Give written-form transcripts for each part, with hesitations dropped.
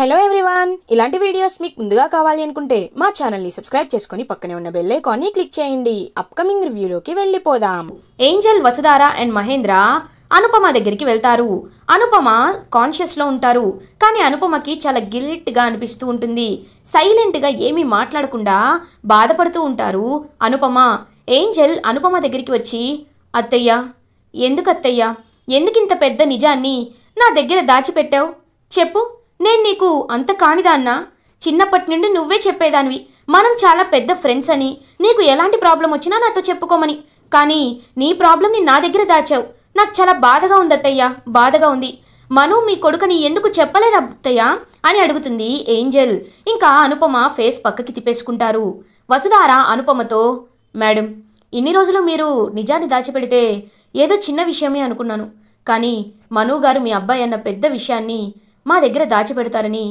Hello everyone, ఇలాంటి videos మీకు ముందుగా కావాలి అనుకుంటే మా ఛానల్ని సబ్స్క్రైబ్ చేసుకొని పక్కనే ఉన్న బెల్ ఐకాన్ని క్లిక్ చేయండి. అప్కమింగ్ రివ్యూలోకి వెళ్ళిపోదాం. ఏంజల్, వసుధార అండ్ మహేంద్ర అనుపమ దగ్గరికి వెళ్తారు. అనుపమ కాన్షియస్లో ఉంటారు, కానీ అనుపమకి చాలా గిల్ట్గా అనిపిస్తూ ఉంటుంది. సైలెంట్గా ఏమీ మాట్లాడకుండా బాధపడుతూ ఉంటారు అనుపమ. ఏంజల్ అనుపమ దగ్గరికి వచ్చి, అత్తయ్య, ఎందుకింత పెద్ద నిజాన్ని నా దగ్గర దాచిపెట్టావు? చెప్పు, నేను నీకు అంత కానిదాన్నా? చిన్నప్పటి నుండి నువ్వే చెప్పేదానివి మనం చాలా పెద్ద ఫ్రెండ్స్ అని, నీకు ఎలాంటి ప్రాబ్లం వచ్చినా నాతో చెప్పుకోమని. కానీ నీ ప్రాబ్లంని నా దగ్గర దాచావు. నాకు చాలా బాధగా ఉంది అత్తయ్య, బాధగా ఉంది. మను మీ కొడుకుని ఎందుకు చెప్పలేదు అత్తయ్య అని అడుగుతుంది ఏంజల్. ఇంకా అనుపమ ఫేస్ పక్కకి తిప్పేసుకుంటారు. వసుధార అనుపమతో, మేడం, ఇన్ని రోజులు మీరు నిజాన్ని దాచిపెడితే ఏదో చిన్న విషయమే అనుకున్నాను, కానీ మను గారు మీ అబ్బాయి అన్న పెద్ద విషయాన్ని మా దగ్గర దాచిపెడతారని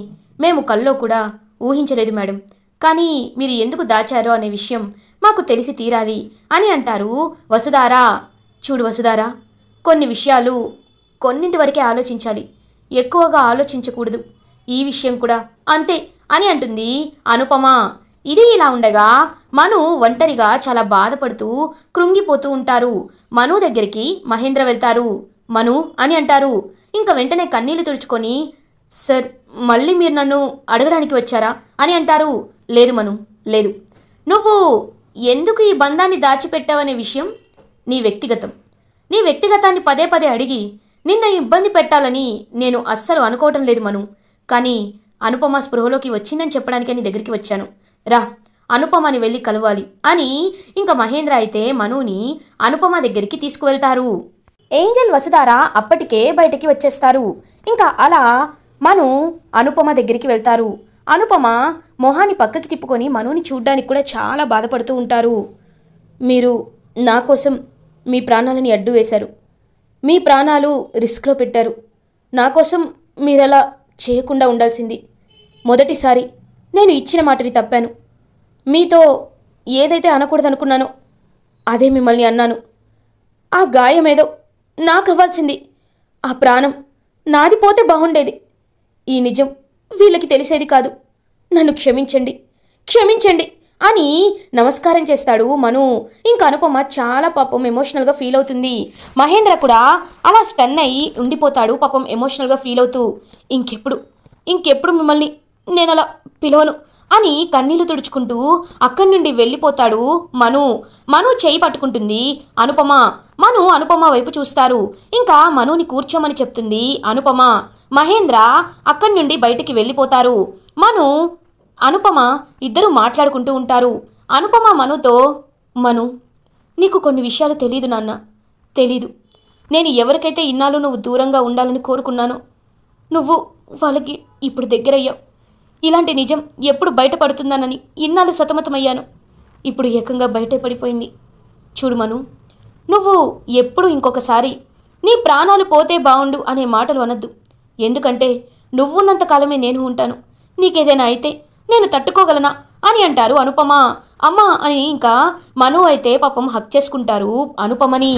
మేము కల్లో కూడా ఊహించలేదు మేడం. కానీ మీరు ఎందుకు దాచారో అనే విషయం మాకు తెలిసి తీరాలి అని అంటారు వసుధార. చూడు వసుధార, కొన్ని విషయాలు కొన్నింటి వరకే ఆలోచించాలి, ఎక్కువగా ఆలోచించకూడదు. ఈ విషయం కూడా అంతే అని అంటుంది అనుపమ. ఇది ఇలా ఉండగా మను ఒంటరిగా చాలా బాధపడుతూ కృంగిపోతూ ఉంటారు. మను దగ్గరికి మహేంద్ర వెళ్తారు. మను అని అంటారు. ఇంకా వెంటనే కన్నీళ్లు తుడుచుకొని, సార్, మళ్ళీ మీరు నన్ను అడగడానికి వచ్చారా అని అంటారు. లేదు మను, లేదు. నువ్వు ఎందుకు ఈ బంధాన్ని దాచిపెట్టావనే విషయం నీ వ్యక్తిగతాన్ని పదే పదే అడిగి నిన్న ఇబ్బంది పెట్టాలని నేను అస్సలు అనుకోవటం లేదు మను. కానీ అనుపమ స్పృహలోకి వచ్చిందని చెప్పడానికి నీ దగ్గరికి వచ్చాను. రా, అనుపమని వెళ్ళి కలవాలి అని ఇంకా మహేంద్ర అయితే మనుని అనుపమ దగ్గరికి తీసుకువెళ్తారు. ఏంజల్, వసుధార అప్పటికే బయటికి వచ్చేస్తారు. ఇంకా అలా మను అనుపమ దగ్గరికి వెళ్తారు. అనుపమ మొహాన్ని పక్కకి తిప్పుకొని మనుని చూడ్డానికి కూడా చాలా బాధపడుతూ ఉంటారు. మీరు నా కోసం మీ ప్రాణాలని అడ్డు వేశారు, మీ ప్రాణాలు రిస్క్లో పెట్టారు. నా కోసం మీరలా చేయకుండా ఉండాల్సింది. మొదటిసారి నేను ఇచ్చిన మాటని తప్పాను. మీతో ఏదైతే అనకూడదనుకున్నానో అదే మిమ్మల్ని అన్నాను. ఆ గాయమేదో నాకు అవ్వాల్సింది. ఆ ప్రాణం నాది పోతే బాగుండేది. ఈ నిజం వీళ్ళకి తెలిసేది కాదు. నన్ను క్షమించండి అని నమస్కారం చేస్తాడు మను. ఇంకా అనుపమ చాలా పాపం ఎమోషనల్గా ఫీల్ అవుతుంది. మహేంద్ర కూడా అలా స్టన్ అయ్యి ఉండిపోతాడు, పాపం ఎమోషనల్గా ఫీల్ అవుతూ. ఇంకెప్పుడు మిమ్మల్ని నేను అలా పిలవను అని కన్నీళ్లు తుడుచుకుంటూ అక్కడి నుండి వెళ్ళిపోతాడు మను చేయి పట్టుకుంటుంది అనుపమ. అనుపమ వైపు చూస్తారు. ఇంకా మనుని కూర్చోమని చెప్తుంది అనుపమ. మహేంద్ర అక్కడి నుండి బయటికి వెళ్ళిపోతారు. అనుపమ ఇద్దరు మాట్లాడుకుంటూ ఉంటారు. అనుపమ మనుతో, మను, నీకు కొన్ని విషయాలు తెలీదు నాన్న, తెలీదు. నేను ఎవరికైతే ఇన్నాళ్ళు నువ్వు దూరంగా ఉండాలని కోరుకున్నానో నువ్వు వాళ్ళకి ఇప్పుడు దగ్గరయ్యావు. ఇలాంటి నిజం ఎప్పుడు బయటపడుతుందానని ఇన్నాళ్ళు సతమతమయ్యాను. ఇప్పుడు ఏకంగా బయటే పడిపోయింది. చూడు మను, నువ్వు ఎప్పుడు ఇంకొకసారి నీ ప్రాణాలు పోతే బావుండు అనే మాటలు అనద్దు. ఎందుకంటే నువ్వున్నంతకాలమే నేను ఉంటాను. నీకేదైనా అయితే నేను తట్టుకోగలనా అని అంటారు అనుపమ. అమ్మ అని ఇంకా మను అయితే పాపం హక్ చేసుకుంటారు అనుపమని.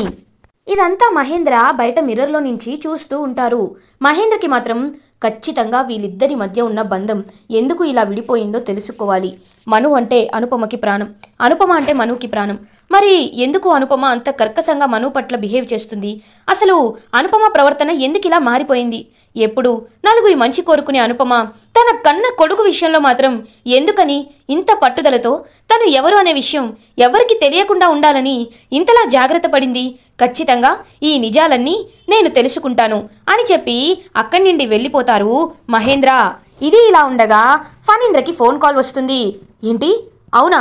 ఇదంతా మహేంద్ర బయట మిర్రర్లో నుంచి చూస్తూ ఉంటారు. మహేంద్రకి మాత్రం ఖచ్చితంగా వీళ్ళిద్దరి మధ్య ఉన్న బంధం ఎందుకు ఇలా విడిపోయిందో తెలుసుకోవాలి. మను అంటే అనుపమకి ప్రాణం, అనుపమ అంటే మనుకి ప్రాణం. మరి ఎందుకు అనుపమ అంత కర్కశంగా మను పట్ల బిహేవ్ చేస్తుంది? అసలు అనుపమ ప్రవర్తన ఎందుకు ఇలా మారిపోయింది? ఎప్పుడు నలుగురి మంచి కోరుకునే అనుపమ తన కన్న కొడుకు విషయంలో మాత్రం ఎందుకని ఇంత పట్టుదలతో తను ఎవరు అనే విషయం ఎవరికి తెలియకుండా ఉండాలని ఇంతలా జాగ్రత్త పడింది? ఖచ్చితంగా ఈ నిజాలన్నీ నేను తెలుసుకుంటాను అని చెప్పి అక్కడి నుండి వెళ్ళిపోతారు మహేంద్ర. ఇది ఇలా ఉండగా ఫణీంద్రకి ఫోన్ కాల్ వస్తుంది. ఏంటి? అవునా,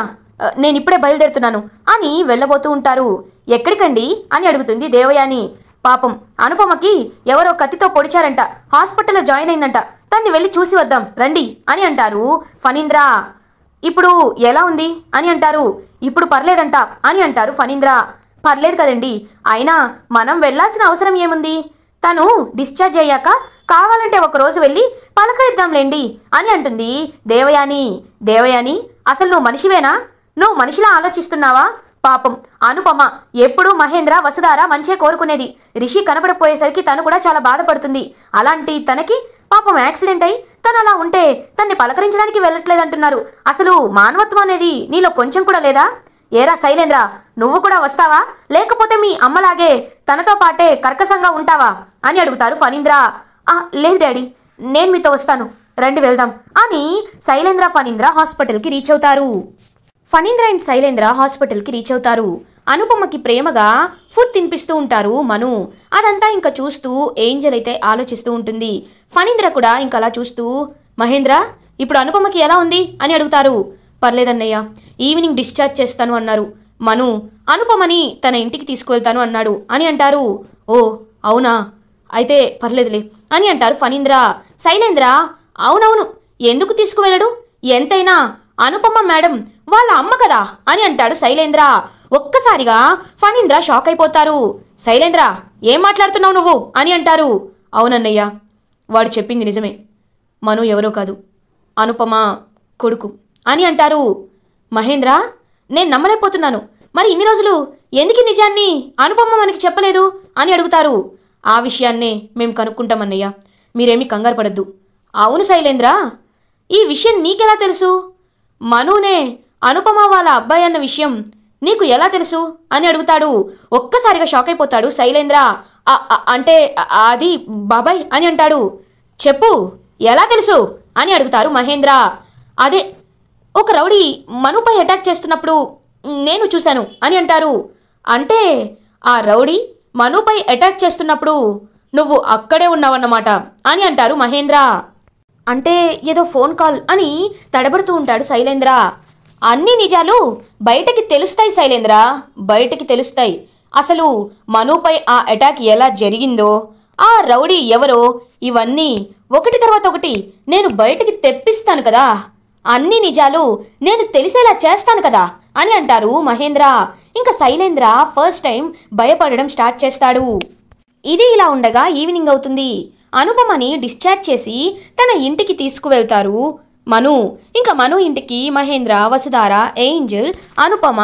నేను ఇప్పుడే బయలుదేరుతున్నాను అని వెళ్ళబోతూ ఉంటారు. ఎక్కడికండి అని అడుగుతుంది దేవయాని. పాపం అనుపమకి ఎవరో కత్తితో పొడిచారంట, హాస్పిటల్లో జాయిన్ అయిందంట, తన్ని వెళ్ళి చూసి వద్దాం రండి అని అంటారు ఫణీంద్ర. ఇప్పుడు ఎలా ఉంది అని అంటారు. ఇప్పుడు పర్లేదంట అని అంటారు ఫణీంద్ర. పర్లేదు కదండి, అయినా మనం వెళ్లాల్సిన అవసరం ఏముంది? తను డిశ్చార్జ్ అయ్యాక కావాలంటే ఒకరోజు వెళ్ళి పలకరిద్దాంలేండి అని అంటుంది దేవయాని, అసలు నువ్వు మనిషివేనా? నువ్వు మనిషిలా ఆలోచిస్తున్నావా? పాపం అనుపమ ఎప్పుడూ మహేంద్ర, వసుధార మంచే కోరుకునేది. రిషి కనపడిపోయేసరికి తను కూడా చాలా బాధపడుతుంది. అలాంటి తనకి పాపం యాక్సిడెంట్ అయి తను అలా ఉంటే తన్ని పలకరించడానికి వెళ్ళట్లేదంటున్నారు. అసలు మానవత్వం అనేది నీలో కొంచెం కూడా లేదా? ఏరా శైలేంద్ర, నువ్వు కూడా వస్తావా, లేకపోతే మీ అమ్మలాగే తనతో పాటే కర్కశంగా ఉంటావా అని అడుగుతారు ఫణీంద్ర. లేదు డాడీ, నేను మీతో వస్తాను, రండి వెళ్దాం అని శైలేంద్ర ఫణీంద్ర హాస్పిటల్కి రీచ్ అవుతారు. ఫణీంద్ర అండ్ శైలేంద్ర హాస్పిటల్కి రీచ్ అవుతారు. అనుపమకి ప్రేమగా ఫుడ్ తినిపిస్తూ ఉంటారు మను. అదంతా ఇంకా చూస్తూ ఏంజల్ అయితే ఆలోచిస్తూ ఉంటుంది. ఫణీంద్ర కూడా ఇంకా అలా చూస్తూ, మహేంద్ర ఇప్పుడు అనుపమకి ఎలా ఉంది అని అడుగుతారు. పర్లేదన్నయ్య, ఈవినింగ్ డిశ్చార్జ్ చేస్తాను అన్నారు. మను అనుపమని తన ఇంటికి తీసుకువెళ్తాను అన్నాడు అని అంటారు. ఓ అవునా, అయితే పర్లేదులే అని అంటారు ఫణీంద్ర. శైలేంద్ర అవునవును, ఎందుకు తీసుకువెళ్ళడు, ఎంతైనా అనుపమ మేడం వాళ్ళ అమ్మ కదా అని అంటాడు శైలేంద్ర. ఒక్కసారిగా ఫణీంద్ర షాక్ అయిపోతారు. శైలేంద్ర ఏం మాట్లాడుతున్నావు నువ్వు అని అంటారు. అవునన్నయ్య, వాడు చెప్పింది నిజమే, మను ఎవరో కాదు, అనుపమ కొడుకు అని అంటారు. మహేంద్ర నేను నమ్మలేకపోతున్నాను, మరి ఇన్ని రోజులు ఎందుకు నిజాన్ని అనుపమ మనకి చెప్పలేదు అని అడుగుతారు. ఆ విషయాన్నే మేము కనుక్కుంటామన్నయ్య, మీరేమీ కంగారు పడద్దు. అవును శైలేంద్ర, ఈ విషయం నీకెలా తెలుసు? మనునే అనుపమ వాళ్ళ అబ్బాయి అన్న విషయం నీకు ఎలా తెలుసు అని అడుగుతాడు. ఒక్కసారిగా షాక్ అయిపోతాడు శైలేంద్ర. అంటే అది బాబాయ్ అని అంటాడు. చెప్పు ఎలా తెలుసు అని అడుగుతారు మహేంద్ర. అదే ఒక రౌడీ మనుపై అటాక్ చేస్తున్నప్పుడు నేను చూశాను అని అంటారు. అంటే ఆ రౌడీ మనుపై అటాక్ చేస్తున్నప్పుడు నువ్వు అక్కడే ఉన్నావన్నమాట అని అంటారు మహేంద్ర. అంటే ఏదో ఫోన్ కాల్ అని తడబడుతూ ఉంటాడు శైలేంద్ర. అన్ని నిజాలు బయటకి తెలుస్తాయి శైలేంద్ర, బయటకి తెలుస్తాయి. అసలు మనుపై ఆ అటాక్ ఎలా జరిగిందో, ఆ రౌడీ ఎవరో, ఇవన్నీ ఒకటి తర్వాత ఒకటి నేను బయటికి తెప్పిస్తాను కదా, అన్ని నిజాలు నేను తెలిసేలా చేస్తాను కదా అని అంటారు మహేంద్ర. ఇంకా శైలేంద్ర ఫస్ట్ టైం భయపడడం స్టార్ట్ చేస్తాడు. ఇది ఇలా ఉండగా ఈవినింగ్ అవుతుంది. అనుపమని డిశ్చార్జ్ చేసి తన ఇంటికి తీసుకువెళ్తారు మను. ఇంకా మను ఇంటికి మహేంద్ర, వసుధార, ఏంజల్, అనుపమ,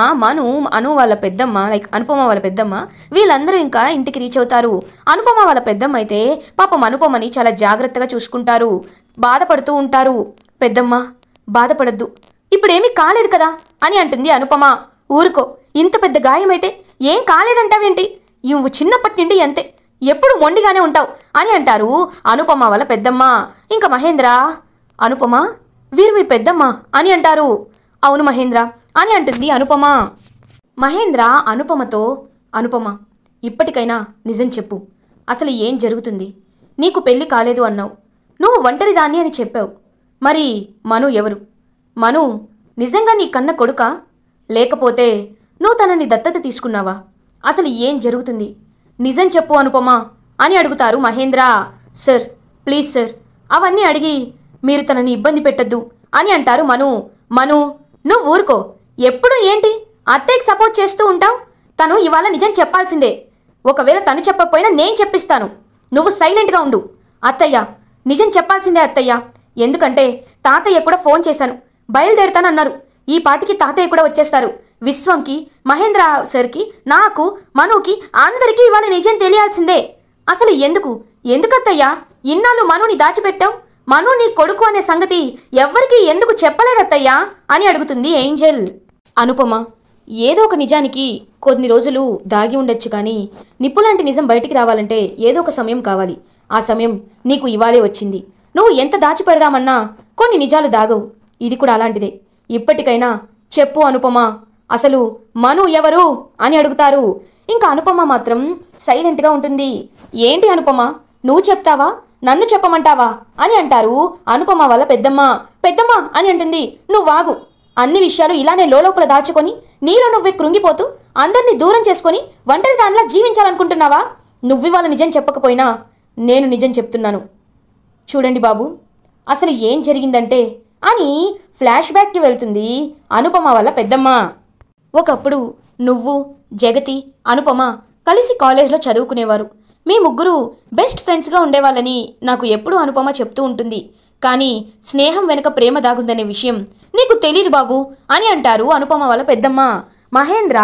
అను వాళ్ళ పెద్దమ్మ, అనుపమ వాళ్ళ పెద్దమ్మ, వీళ్ళందరూ ఇంకా ఇంటికి రీచ్ అవుతారు. అనుపమ వాళ్ళ పెద్దమ్మ అయితే పాపం అనుపమని చాలా జాగ్రత్తగా చూసుకుంటారు, బాధపడుతూ ఉంటారు. పెద్దమ్మ బాధపడద్దు, ఇప్పుడేమీ కాలేదు కదా అని అంటుంది అనుపమ. ఊరుకో, ఇంత పెద్ద గాయమైతే ఏం కాలేదంటావేంటి, నువ్వు చిన్నప్పటి నుండి అంతే, ఎప్పుడు మొండిగానే ఉంటావు అని అంటారు అనుపమ వాళ్ళ పెద్దమ్మ. ఇంకా మహేంద్ర, అనుపమ వీరు మీ పెద్దమ్మ అని అంటారు. అవును మహేంద్ర అని అంటుంది అనుపమ. మహేంద్ర అనుపమతో, అనుపమ ఇప్పటికైనా నిజం చెప్పు, అసలు ఏం జరుగుతుంది? నీకు పెళ్లి కాలేదు అన్నావు, నువ్వు ఒంటరిదాన్ని అని చెప్పావు. మరి మను ఎవరు? మను నిజంగా నీ కన్న కొడుకా, లేకపోతే నువ్వు తనని దత్తత తీసుకున్నావా? అసలు ఏం జరుగుతుంది? నిజం చెప్పు అనుపమ అని అడుగుతారు మహేంద్ర. సార్ ప్లీజ్ సార్, అవన్నీ అడిగి మీరు తనని ఇబ్బంది పెట్టద్దు అని అంటారు మను. నువ్వు ఊరుకో, ఎప్పుడు ఏంటి అత్తయ్యకి సపోర్ట్ చేస్తూ ఉంటావు? తను ఇవాళ నిజం చెప్పాల్సిందే, ఒకవేళ తను చెప్పకపోయినా నేను చెప్పిస్తాను, నువ్వు సైలెంట్గా ఉండు. అత్తయ్య నిజం చెప్పాల్సిందే అత్తయ్య, ఎందుకంటే తాతయ్య కూడా ఫోన్ చేశాను, బయలుదేరుతానన్నారు. ఈ పాటికి తాతయ్య కూడా వచ్చేస్తారు. విశ్వంకి, మహేంద్ర సార్కి, నాకు, మనుకి అందరికీ ఇవాళ నిజం తెలియాల్సిందే. అసలు ఎందుకత్తయ్యా ఇన్నాళ్ళు మనుని దాచిపెట్టావు? మను నీ కొడుకు అనే సంగతి ఎవ్వరికీ ఎందుకు చెప్పలేదత్తయ్యా అని అడుగుతుంది ఏంజల్. అనుపమ, ఏదో ఒక నిజానికి కొన్ని రోజులు దాగి ఉండొచ్చు, కానీ నిప్పులాంటి నిజం బయటికి రావాలంటే ఏదో ఒక సమయం కావాలి. ఆ సమయం నీకు ఇవాళే వచ్చింది. నువ్వు ఎంత దాచిపెడదామన్నా కొన్ని నిజాలు దాగవు, ఇది కూడా అలాంటిదే. ఇప్పటికైనా చెప్పు అనుపమ, అసలు మను ఎవరు అని అడుగుతారు. ఇంకా అనుపమ మాత్రం సైలెంట్గా ఉంటుంది. ఏంటి అనుపమ, నువ్వు చెప్తావా, నన్ను చెప్పమంటావా అని అంటారు అనుపమ వాళ్ళ పెద్దమ్మ అని అంటుంది. నువ్వు వాగు, అన్ని విషయాలు ఇలానే లోపల దాచుకొని నీలో నువ్వే కృంగిపోతూ అందరినీ దూరం చేసుకొని ఒంటరి దానిలా జీవించాలనుకుంటున్నావా? నువ్వివాళ నిజం చెప్పకపోయినా నేను నిజం చెప్తున్నాను. చూడండి బాబు, అసలు ఏం జరిగిందంటే అని ఫ్లాష్ బ్యాక్కి వెళ్తుంది అనుపమ వాళ్ళ పెద్దమ్మ. ఒకప్పుడు నువ్వు, జగతి, అనుపమ కలిసి కాలేజ్లో చదువుకునేవారు. మీ ముగ్గురు బెస్ట్ ఫ్రెండ్స్గా ఉండేవాళ్ళని నాకు ఎప్పుడూ అనుపమ చెప్తూ ఉంటుంది. కానీ స్నేహం వెనుక ప్రేమ దాగుందనే విషయం నీకు తెలీదు బాబు అని అంటారు అనుపమ వాళ్ళ పెద్దమ్మ. మహేంద్ర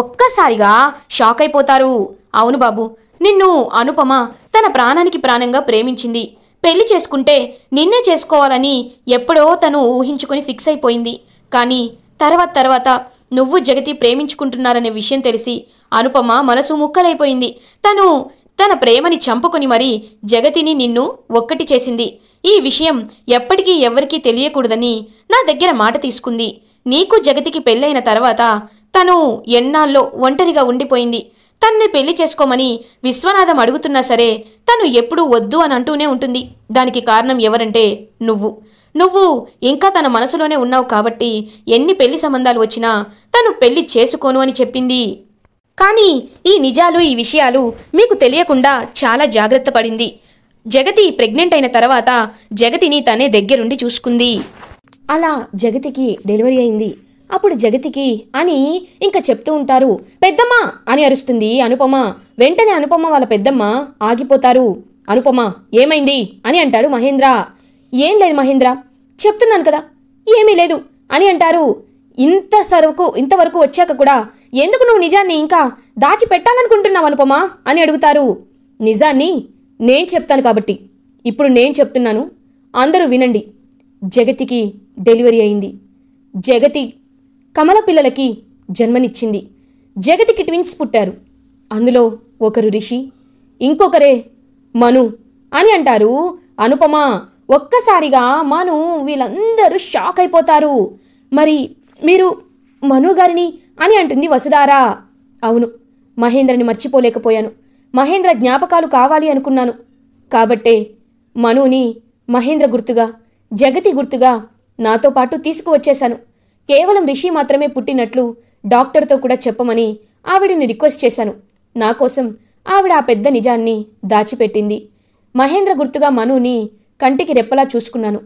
ఒక్కసారిగా షాక్ అయిపోతారు. అవును బాబు, నిన్ను అనుపమ తన ప్రాణానికి ప్రాణంగా ప్రేమించింది. పెళ్లి చేసుకుంటే నిన్నే చేసుకోవాలని ఎప్పుడో తను ఊహించుకుని ఫిక్స్ అయిపోయింది. కానీ తర్వాత నువ్వు జగతి ప్రేమించుకుంటున్నారనే విషయం తెలిసి అనుపమ మనసు ముక్కలైపోయింది. తన ప్రేమని చంపుకొని మరీ జగతిని నిన్ను ఒక్కటి చేసింది. ఈ విషయం ఎప్పటికీ ఎవ్వరికీ తెలియకూడదని నా దగ్గర మాట తీసుకుంది. నీకు జగతికి పెళ్ళైన తర్వాత తను ఎన్నాళ్ళో ఒంటరిగా ఉండిపోయింది. తన్ని పెళ్లి చేసుకోమని విశ్వనాథం అడుగుతున్నా సరే తను ఎప్పుడూ వద్దు అని అంటూనే ఉంటుంది. దానికి కారణం ఎవరంటే నువ్వు ఇంకా తన మనసులోనే ఉన్నావు కాబట్టి ఎన్ని పెళ్లి సంబంధాలు వచ్చినా తను పెళ్లి చేసుకోను అని చెప్పింది. కానీ ఈ నిజాలు ఈ విషయాలు మీకు తెలియకుండా చాలా జాగ్రత్త పడింది. జగతి ప్రెగ్నెంట్ అయిన తర్వాత జగతిని తనే దగ్గరుండి చూసుకుంది. అలా జగతికి డెలివరీ అయింది. అప్పుడు జగతికి అని ఇంకా చెప్తూ ఉంటారు. పెద్దమ్మ అని అరుస్తుంది అనుపమ. వెంటనే అనుపమ వాళ్ళ పెద్దమ్మ ఆగిపోతారు. అనుపమ ఏమైంది అని అంటాడు మహేంద్ర. ఏం లేదు మహేంద్ర, చెప్తున్నాను కదా ఏమీ లేదు అని అంటారు. ఇంతవరకు వచ్చాక కూడా ఎందుకు నువ్వు నిజాన్ని ఇంకా దాచిపెట్టాలనుకుంటున్నావు అనుపమ అని అడుగుతారు. నిజాన్ని నేను చెప్తాను కాబట్టి ఇప్పుడు నేను చెప్తున్నాను, అందరూ వినండి. జగతికి డెలివరీ అయింది. జగతి కమల పిల్లలకి జన్మనిచ్చింది. జగతికి ట్విన్స్ పుట్టారు. అందులో ఒకరు రిషి, ఇంకొకరే మను అని అంటారు. అనుపమ ఒక్కసారిగా మను వీళ్ళందరూ షాక్ అయిపోతారు. మరి మీరు మను గారిని అని అంటుంది వసుధార. అవును, మహేంద్రని మర్చిపోలేకపోయాను. మహేంద్ర జ్ఞాపకాలు కావాలి అనుకున్నాను. కాబట్టే మనుని మహేంద్ర గుర్తుగా జగతి గుర్తుగా నాతో పాటు తీసుకువచ్చేశాను. కేవలం రిషి మాత్రమే పుట్టినట్లు డాక్టర్తో కూడా చెప్పమని ఆవిడని రిక్వెస్ట్ చేశాను. నా కోసం ఆవిడ ఆ పెద్ద నిజాన్ని దాచిపెట్టింది. మహేంద్ర గుర్తుగా మనుని కంటికి రెప్పలా చూసుకున్నాను.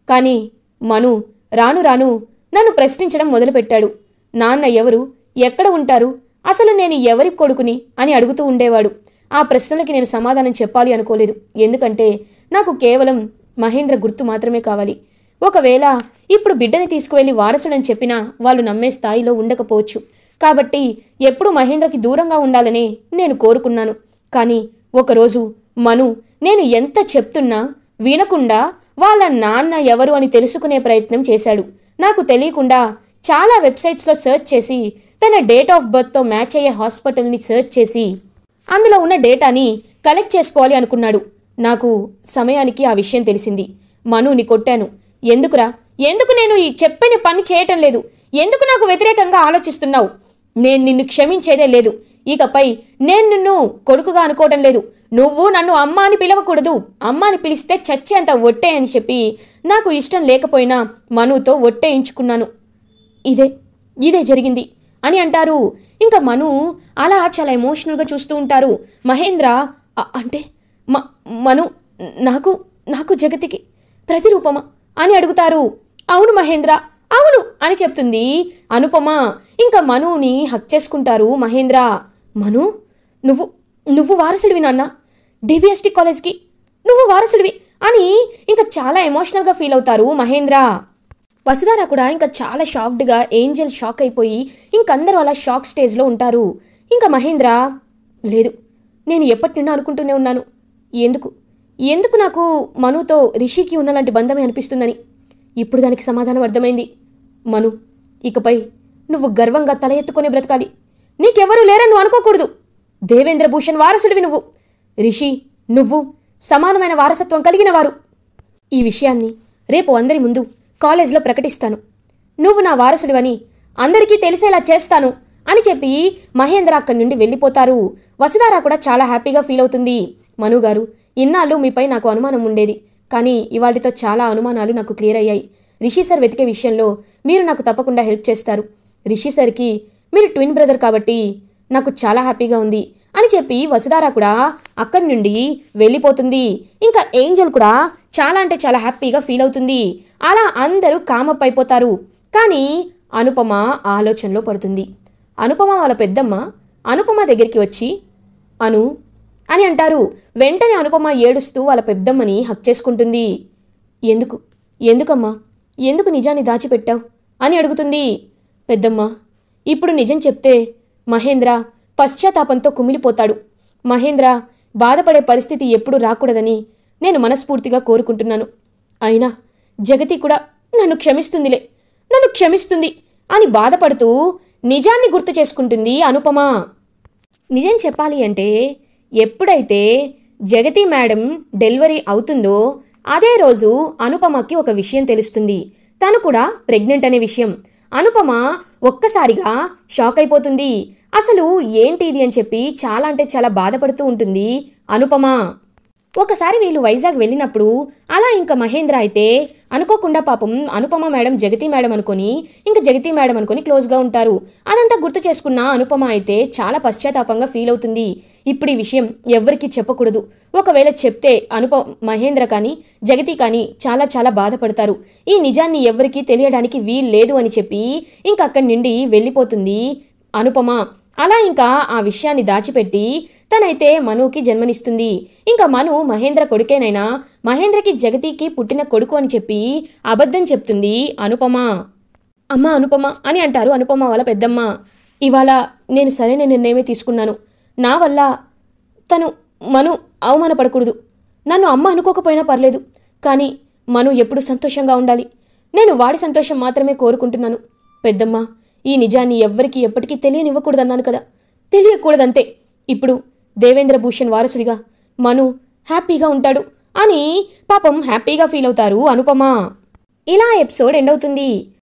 కానీ మను రాను నన్ను ప్రశ్నించడం మొదలుపెట్టాడు. నాన్న ఎవరు, ఎక్కడ ఉంటారు, అసలు నేను ఎవరి కొడుకుని అని అడుగుతూ ఉండేవాడు. ఆ ప్రశ్నలకి నేను సమాధానం చెప్పాలి అనుకోలేదు. ఎందుకంటే నాకు కేవలం మహేంద్ర గుర్తు మాత్రమే కావాలి. ఒకవేళ ఇప్పుడు బిడ్డని తీసుకువెళ్ళి వారసుడని చెప్పినా వాళ్ళు నమ్మే స్థాయిలో ఉండకపోవచ్చు. కాబట్టి ఎప్పుడూ మహేంద్రకి దూరంగా ఉండాలనే నేను కోరుకున్నాను. కానీ ఒకరోజు మను నేను ఎంత చెప్తున్నా వినకుండా వాళ్ళ నాన్న ఎవరు అని తెలుసుకునే ప్రయత్నం చేశాడు. నాకు తెలియకుండా చాలా వెబ్సైట్స్లో సెర్చ్ చేసి తన డేట్ ఆఫ్ బర్త్తో మ్యాచ్ అయ్యే హాస్పిటల్ని సెర్చ్ చేసి అందులో ఉన్న డేటాని కలెక్ట్ చేసుకోవాలి అనుకున్నాడు. నాకు సమయానికి ఆ విషయం తెలిసింది. మనుని కొట్టాను. ఎందుకు నేను ఈ చెప్పిన పని చేయటం లేదు? ఎందుకు నాకు వ్యతిరేకంగా ఆలోచిస్తున్నావు? నేను నిన్ను క్షమించేదే లేదు. ఇకపై నేను నిన్ను కొడుకుగా అనుకోవడం లేదు. నువ్వు నన్ను అమ్మ అని పిలవకూడదు. అమ్మ అని పిలిస్తే చచ్చేంత ఒట్టే అని చెప్పి నాకు ఇష్టం లేకపోయినా మనుతో ఒట్టేయించుకున్నాను. ఇదే జరిగింది అని అంటారు. ఇంకా మను అలా చాలా ఎమోషనల్గా చూస్తూ ఉంటారు. మహేంద్ర అంటే మను నాకు జగతికి ప్రతిరూపమా అని అడుగుతారు. అవును మహేంద్ర, అవును అని చెప్తుంది అనుపమ. ఇంకా మనుని హక్ చేసుకుంటారు మహేంద్ర. మను నువ్వు వారసుడివి నాన్న, డిబిఎస్టి కాలేజ్కి నువ్వు వారసుడివి అని ఇంకా చాలా ఎమోషనల్గా ఫీల్ అవుతారు మహేంద్ర. వసుధార కూడా ఇంకా చాలా షాక్డ్గా ఏంజల్ షాక్ అయిపోయి ఇంకందరూ అలా షాక్ స్టేజ్లో ఉంటారు. ఇంకా మహేంద్ర లేదు, నేను ఎప్పటి నుండో అనుకుంటూనే ఉన్నాను. ఎందుకు నాకు మనుతో రిషికి ఉన్నలాంటి బంధమే అనిపిస్తుందని. ఇప్పుడు దానికి సమాధానం అర్థమైంది. మను, ఇకపై నువ్వు గర్వంగా తల ఎత్తుకొని బ్రతకాలి. నీకెవరూ లేరని నువ్వు అనుకోకూడదు. దేవేంద్ర భూషణ్ వారసుడివి నువ్వు. రిషి, నువ్వు సమానమైన వారసత్వం కలిగిన వారు. ఈ విషయాన్ని రేపు అందరి ముందు కాలేజ్లో ప్రకటిస్తాను. నువ్వు నా వారసుడివని అందరికీ తెలిసేలా చేస్తాను అని చెప్పి మహేంద్ర అక్కడి నుండి వెళ్ళిపోతారు. వసుధార కూడా చాలా హ్యాపీగా ఫీల్ అవుతుంది. మనుగారు, ఇన్నాళ్ళు మీపై నాకు అనుమానం ఉండేది. కానీ ఇవాటితో చాలా అనుమానాలు నాకు క్లియర్ అయ్యాయి. రిషి సార్ వెతికే విషయంలో మీరు నాకు తప్పకుండా హెల్ప్ చేస్తారు. రిషి సార్కి మీరు ట్విన్ బ్రదర్ కాబట్టి నాకు చాలా హ్యాపీగా ఉంది అని చెప్పి వసుధార కూడా అక్కడి నుండి వెళ్ళిపోతుంది. ఇంకా ఏంజల్ కూడా చాలా అంటే చాలా హ్యాపీగా ఫీల్ అవుతుంది. అలా అందరూ కామప్ అయిపోతారు. కానీ అనుపమ ఆలోచనలో పడుతుంది. అనుపమ వాళ్ళ పెద్దమ్మ అనుపమ దగ్గరికి వచ్చి అను అని అంటారు. వెంటనే అనుపమ ఏడుస్తూ వాళ్ళ పెద్దమ్మని హక్ చేసుకుంటుంది. ఎందుకమ్మా ఎందుకు నిజాన్ని దాచిపెట్టావు అని అడుగుతుంది. పెద్దమ్మ, ఇప్పుడు నిజం చెప్తే మహేంద్ర పశ్చాత్తాపంతో కుమిలిపోతాడు. మహేంద్ర బాధపడే పరిస్థితి ఎప్పుడు రాకూడదని నేను మనస్ఫూర్తిగా కోరుకుంటున్నాను. అయినా జగతి కూడా నన్ను క్షమిస్తుందిలే, నన్ను క్షమిస్తుంది అని బాధపడుతూ నిజాన్ని గుర్తు చేసుకుంటుంది అనుపమ. నిజం చెప్పాలి అంటే ఎప్పుడైతే జగతి మేడం డెలివరీ అవుతుందో అదే రోజు అనుపమకి ఒక విషయం తెలుస్తుంది. తను కూడా ప్రెగ్నెంట్ అనే విషయం. అనుపమ ఒక్కసారిగా షాక్ అయిపోతుంది. అసలు ఏంటి ఇది అని చెప్పి చాలా అంటే చాలా బాధపడుతూ ఉంటుంది అనుపమ. ఒకసారి వీళ్ళు వైజాగ్ వెళ్ళినప్పుడు అలా ఇంకా మహేంద్ర అయితే అనుకోకుండా పాపం అనుపమ మేడం జగతి మేడం అనుకొని ఇంకా జగతి మేడం అనుకొని క్లోజ్గా ఉంటారు. అదంతా గుర్తు చేసుకున్న అనుపమ అయితే చాలా పశ్చాత్తాపంగా ఫీల్ అవుతుంది. ఇప్పుడు ఈ విషయం ఎవరికి చెప్పకూడదు. ఒకవేళ చెప్తే మహేంద్ర కానీ జగతి కానీ చాలా చాలా బాధపడతారు. ఈ నిజాన్ని ఎవరికీ తెలియడానికి వీల్లేదు అని చెప్పి ఇంకా అక్కడి నుండి వెళ్ళిపోతుంది అనుపమ. అలా ఇంకా ఆ విషయాన్ని దాచిపెట్టి తనైతే మనుకి జన్మనిస్తుంది. ఇంకా మను మహేంద్ర కొడుకేనైనా మహేంద్రకి జగతికి పుట్టిన కొడుకు అని చెప్పి అబద్ధం చెప్తుంది అనుపమ. అమ్మ అనుపమ అని అంటారు అనుపమ వాళ్ళ పెద్దమ్మ. ఇవాళ నేను సరైన నిర్ణయమే తీసుకున్నాను. నా వల్ల మను అవమానపడకూడదు. నన్ను అమ్మ అనుకోకపోయినా పర్లేదు, కానీ మను ఎప్పుడు సంతోషంగా ఉండాలి. నేను వాడి సంతోషం మాత్రమే కోరుకుంటున్నాను. పెద్దమ్మ, ఈ నిజాన్ని ఎవ్వరికీ ఎప్పటికీ తెలియనివ్వకూడదన్నాను కదా, తెలియకూడదంతే. ఇప్పుడు దేవేంద్ర భూషణ్ వారసుడిగా మను హ్యాపీగా ఉంటాడు అని పాపం హ్యాపీగా ఫీల్ అవుతారు అనుపమ. ఇలా ఎపిసోడ్ ఎండ్ అవుతుంది.